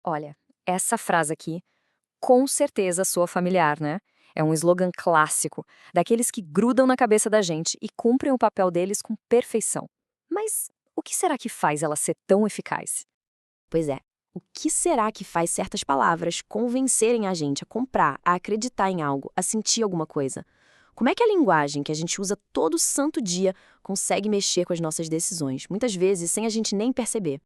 Olha, essa frase aqui com certeza soa familiar, né? É um slogan clássico, daqueles que grudam na cabeça da gente e cumprem o papel deles com perfeição. Mas o que será que faz ela ser tão eficaz? Pois é. O que será que faz certas palavras convencerem a gente a comprar, a acreditar em algo, a sentir alguma coisa? Como é que a linguagem que a gente usa todo santo dia consegue mexer com as nossas decisões, muitas vezes sem a gente nem perceber?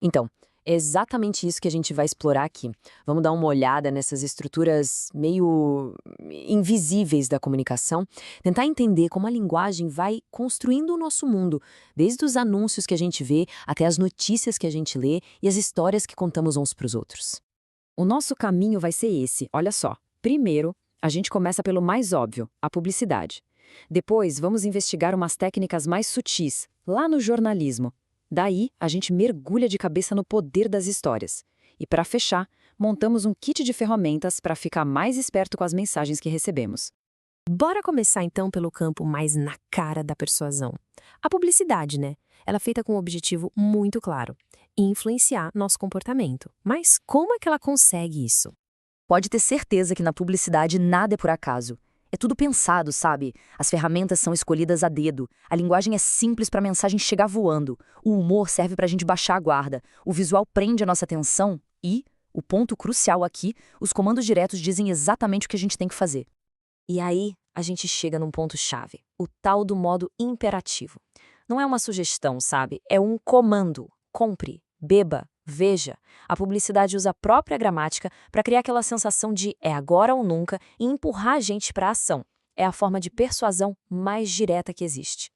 Então, é exatamente isso que a gente vai explorar aqui. Vamos dar uma olhada nessas estruturas meio invisíveis da comunicação, tentar entender como a linguagem vai construindo o nosso mundo, desde os anúncios que a gente vê até as notícias que a gente lê e as histórias que contamos uns para os outros. O nosso caminho vai ser esse, olha só. Primeiro, a gente começa pelo mais óbvio, a publicidade. Depois, vamos investigar umas técnicas mais sutis, lá no jornalismo. Daí, a gente mergulha de cabeça no poder das histórias. E para fechar, montamos um kit de ferramentas para ficar mais esperto com as mensagens que recebemos. Bora começar então pelo campo mais na cara da persuasão. A publicidade, né? Ela é feita com um objetivo muito claro: influenciar nosso comportamento. Mas como é que ela consegue isso? Pode ter certeza que na publicidade nada é por acaso. É tudo pensado, sabe? As ferramentas são escolhidas a dedo, a linguagem é simples para a mensagem chegar voando, o humor serve para a gente baixar a guarda, o visual prende a nossa atenção e, o ponto crucial aqui, os comandos diretos dizem exatamente o que a gente tem que fazer. E aí, a gente chega num ponto-chave, o tal do modo imperativo. Não é uma sugestão, sabe? É um comando. Compre, beba, veja. A publicidade usa a própria gramática para criar aquela sensação de é agora ou nunca e empurrar a gente para a ação. É a forma de persuasão mais direta que existe.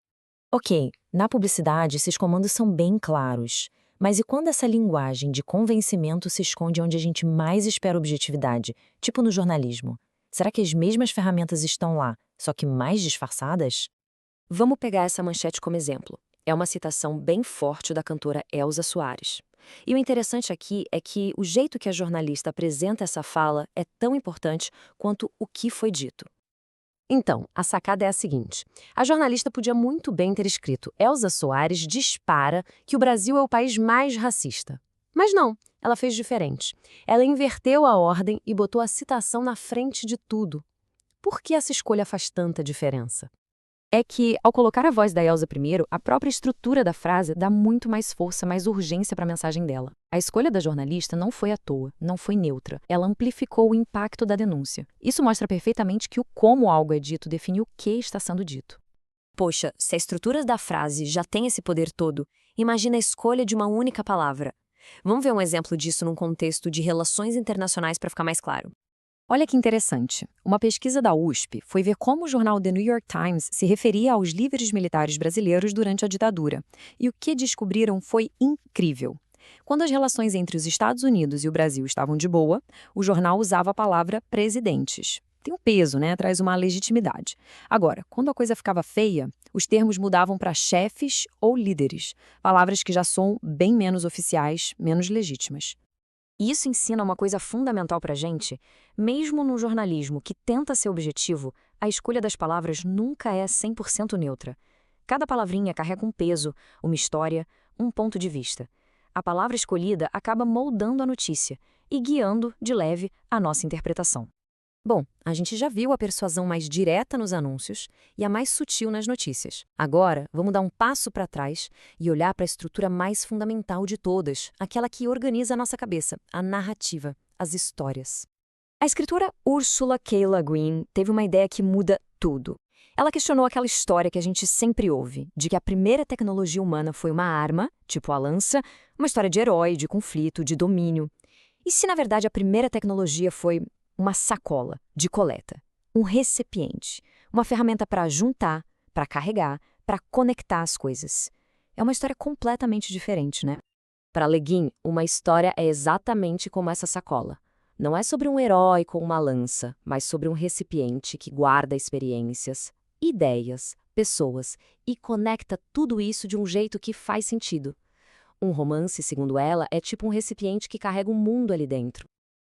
Ok, na publicidade esses comandos são bem claros. Mas e quando essa linguagem de convencimento se esconde onde a gente mais espera objetividade, tipo no jornalismo? Será que as mesmas ferramentas estão lá, só que mais disfarçadas? Vamos pegar essa manchete como exemplo. É uma citação bem forte da cantora Elza Soares. E o interessante aqui é que o jeito que a jornalista apresenta essa fala é tão importante quanto o que foi dito. Então, a sacada é a seguinte: a jornalista podia muito bem ter escrito Elza Soares dispara que o Brasil é o país mais racista. Mas não, ela fez diferente. Ela inverteu a ordem e botou a citação na frente de tudo. Por que essa escolha faz tanta diferença? É que, ao colocar a voz da Elsa primeiro, a própria estrutura da frase dá muito mais força, mais urgência para a mensagem dela. A escolha da jornalista não foi à toa, não foi neutra. Ela amplificou o impacto da denúncia. Isso mostra perfeitamente que o como algo é dito define o que está sendo dito. Poxa, se a estrutura da frase já tem esse poder todo, imagina a escolha de uma única palavra. Vamos ver um exemplo disso num contexto de relações internacionais para ficar mais claro. Olha que interessante. Uma pesquisa da USP foi ver como o jornal The New York Times se referia aos líderes militares brasileiros durante a ditadura. E o que descobriram foi incrível. Quando as relações entre os Estados Unidos e o Brasil estavam de boa, o jornal usava a palavra presidentes. Tem um peso, né? Traz uma legitimidade. Agora, quando a coisa ficava feia, os termos mudavam para chefes ou líderes, palavras que já são bem menos oficiais, menos legítimas. E isso ensina uma coisa fundamental para a gente. Mesmo no jornalismo que tenta ser objetivo, a escolha das palavras nunca é 100% neutra. Cada palavrinha carrega um peso, uma história, um ponto de vista. A palavra escolhida acaba moldando a notícia e guiando, de leve, a nossa interpretação. Bom, a gente já viu a persuasão mais direta nos anúncios e a mais sutil nas notícias. Agora, vamos dar um passo para trás e olhar para a estrutura mais fundamental de todas, aquela que organiza a nossa cabeça, a narrativa, as histórias. A escritora Ursula K. Le Guin teve uma ideia que muda tudo. Ela questionou aquela história que a gente sempre ouve, de que a primeira tecnologia humana foi uma arma, tipo a lança, uma história de herói, de conflito, de domínio. E se, na verdade, a primeira tecnologia foi uma sacola de coleta, um recipiente, uma ferramenta para juntar, para carregar, para conectar as coisas. É uma história completamente diferente, né? Para Le Guin, uma história é exatamente como essa sacola. Não é sobre um herói com uma lança, mas sobre um recipiente que guarda experiências, ideias, pessoas e conecta tudo isso de um jeito que faz sentido. Um romance, segundo ela, é tipo um recipiente que carrega um mundo ali dentro.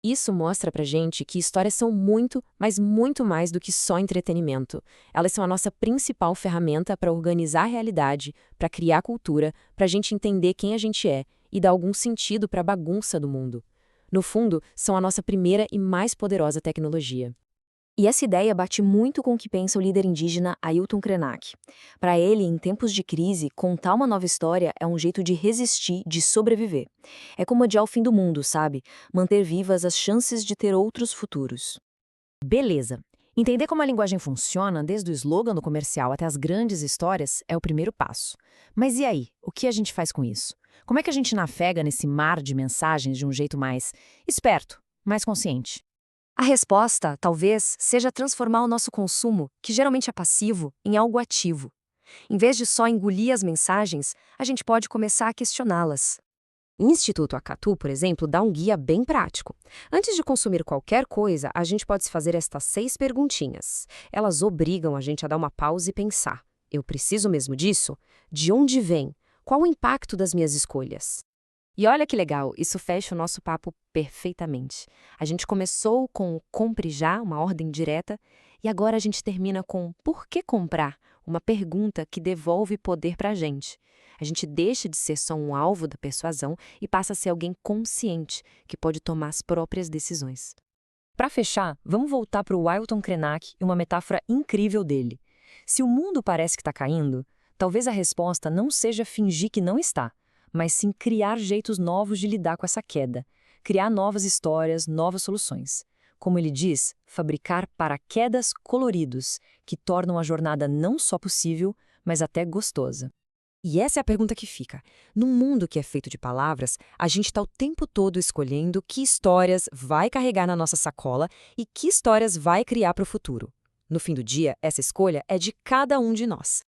Isso mostra pra gente que histórias são muito, mas muito mais do que só entretenimento. Elas são a nossa principal ferramenta para organizar a realidade, para criar cultura, para a gente entender quem a gente é e dar algum sentido para a bagunça do mundo. No fundo, são a nossa primeira e mais poderosa tecnologia. E essa ideia bate muito com o que pensa o líder indígena Ailton Krenak. Para ele, em tempos de crise, contar uma nova história é um jeito de resistir, de sobreviver. É como adiar o fim do mundo, sabe? Manter vivas as chances de ter outros futuros. Beleza. Entender como a linguagem funciona, desde o slogan do comercial até as grandes histórias, é o primeiro passo. Mas e aí? O que a gente faz com isso? Como é que a gente navega nesse mar de mensagens de um jeito mais esperto, mais consciente? A resposta, talvez, seja transformar o nosso consumo, que geralmente é passivo, em algo ativo. Em vez de só engolir as mensagens, a gente pode começar a questioná-las. O Instituto Acatu, por exemplo, dá um guia bem prático. Antes de consumir qualquer coisa, a gente pode se fazer estas 6 perguntinhas. Elas obrigam a gente a dar uma pausa e pensar. Eu preciso mesmo disso? De onde vem? Qual o impacto das minhas escolhas? E olha que legal, isso fecha o nosso papo perfeitamente. A gente começou com o compre já, uma ordem direta, e agora a gente termina com por que comprar? Uma pergunta que devolve poder para a gente. A gente deixa de ser só um alvo da persuasão e passa a ser alguém consciente, que pode tomar as próprias decisões. Para fechar, vamos voltar para o Ailton Krenak e uma metáfora incrível dele. Se o mundo parece que está caindo, talvez a resposta não seja fingir que não está, mas sim criar jeitos novos de lidar com essa queda, criar novas histórias, novas soluções. Como ele diz, fabricar paraquedas coloridos, que tornam a jornada não só possível, mas até gostosa. E essa é a pergunta que fica. Num mundo que é feito de palavras, a gente está o tempo todo escolhendo que histórias vai carregar na nossa sacola e que histórias vai criar para o futuro. No fim do dia, essa escolha é de cada um de nós.